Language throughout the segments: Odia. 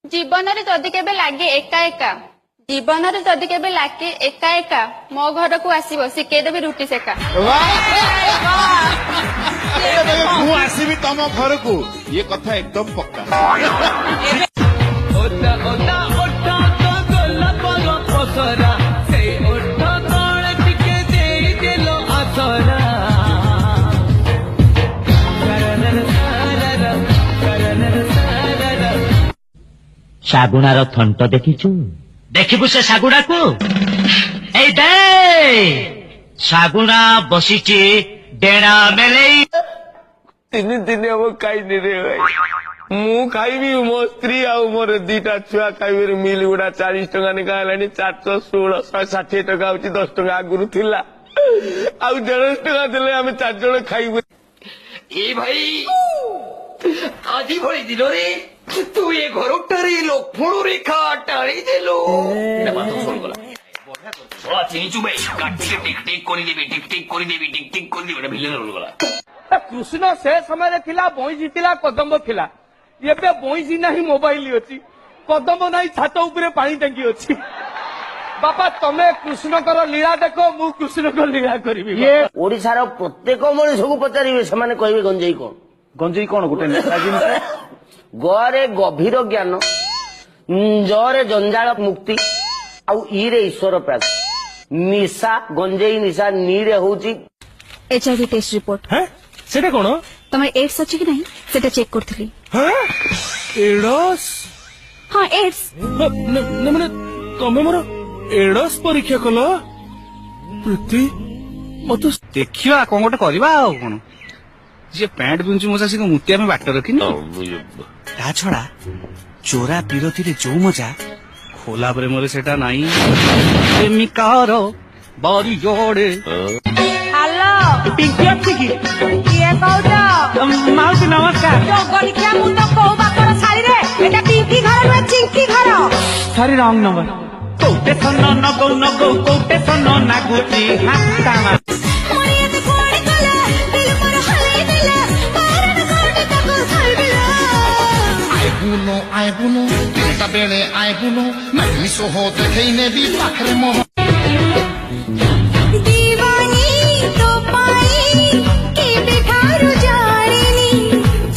जीवन रे जदि केबे लागे एका एका जीवन रे जदि केबे लागे एका एका मो घर को आसीबो सिके देबी रुटी सेका मु आसीबी तम घर को ये कथा एकदम पक्का ଶାଗୁଣାର ଥଣ୍ଟ ଦେଖିଛୁ? ଦେଖିବୁ ସେ ଶାଗୁଣାକୁ? ଏଇ ଦେ ଶାଗୁଣା ବସିଛି ଡେଣା ମେଲେଇ। 3 ଦିନ ହବ ଖାଇନି ରେ ଭାଇ। ମୁଁ ଖାଇବି, ମୋ ସ୍ତ୍ରୀ ଆଉ ମୋର 2ଟା ଛୁଆ ଖାଇବେ। ମିଲ୍ ଗୁଡା 40 ଟଙ୍କା ଲେଖା ହେଲାଣି। 416 160 ଟଙ୍କା ହଉଛି। 10 ଟଙ୍କା ଆଗରୁ ଥିଲା। ଆଉ 150 ଟଙ୍କା ଦେଲେ ଆମେ 4 ଜଣ ଖାଇବୁ। ଏ ଭାଇ ଆଜି ଭଳି ଦିନରେ ତୁ ଏ ଘରଟାରେ ଲକ୍ଷ୍ମଣ ରେଖା ଟାଣିଦେଲୁ। କୃଷ୍ଣ ସେ ସମୟରେ ଥିଲା ବଇଁଶୀ ଥିଲା, କଦମ୍ବ ଥିଲା। ଏବେ ବଇଁଶୀ ନାହିଁ, ମୋବାଇଲ ଅଛି। କଦମ୍ବ ନାହିଁ, ଛାତ ଉପରେ ପାଣି ଟାଙ୍କି ଅଛି। ବାପା ତମେ କୃଷ୍ଣଙ୍କର ଲୀଳା ଦେଖ, ମୁଁ କୃଷ୍ଣଙ୍କ ଲୀଳା କରିବି। ଓଡିଶାର ପ୍ରତ୍ୟେକ ମଣିଷକୁ ପଚାରିବେ, ସେମାନେ କହିବେ ଗଞ୍ଜେଇ କଣ? ଗଞ୍ଜେଇ କଣ? ଗୋଟେ ନେତା ଜିନିଷ। ଗରେ ଗଭୀର ଜ୍ଞାନ, ଜରେ ଜଞ୍ଜାଳ ମୁକ୍ତି, ଆଉ ଇରେ ଈଶ୍ୱର ପ୍ରାପ୍ତି। ନିଶା ଗଞ୍ଜେଇ ନିଶା, नीरे ହଉଛି एचआईवी टेस्ट रिपोर्ट। ସେଟା କଣ? तमर एड्स अछि कि नहीं सेटा चेक करथली। एडस? हां एड्स। ମାନେ ତମେ ମୋର ଏଡସ୍ ପରୀକ୍ଷା କଲ? ପ୍ରୀତି ମତେ ଦେଖିବା କଣ ଗୋଟେ କରିବା ଆଉ କଣ। ଯିଏ ପ୍ୟାଣ୍ଟ ପିନ୍ଧୁଛି ମୋ ଶାଶୀ ମୁତିଆ ପାଇଁ ବାଟ ରଖିନି। ତା ଛଡା ଚୋରା ବିରତିରେ ଯୋଉ ମଜା, ଖୋଲା ପ୍ରେମରେ ସେଟା ନାହିଁ। ପ୍ରେମିକାର ବାରି ଯୋଡେ। हेलो ପିଙ୍କି ଅଛି କି? किए कहूच ମାଉସୀ ନମସ୍କାର। जगलिखिया मुंड कहू बापर साड़ी रे एटा पिंकी घर नुहे चिंकी घर ସରି ରଙ୍ଗ ନମ୍ବର। କୋଉଟେ ସନ ନଗଉ ନଗଉ କୋଉଟେ ସନ ନାଗୁଛି ହାତା ମା। मोरियत कोड़ी कले दिल पर हले दिले पारन कोड़ी तक खाइबिला आए बुनो तीनटा बेले आए बुनो मैं सोह देखैने भी पाखरे मोह दीवानी तो पाई के बेठारू जाड़ेनी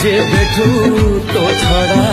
जे बेठू तो छड़ा